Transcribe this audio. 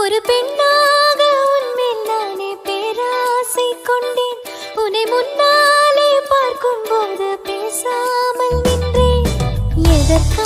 ஒரு பெண்ணாக உன்மேல் நானே பேராசை கொண்டேன். உன்னை முன்னாலே பார்க்கும் போது பேசாமல் நின்றேன். எதற்காக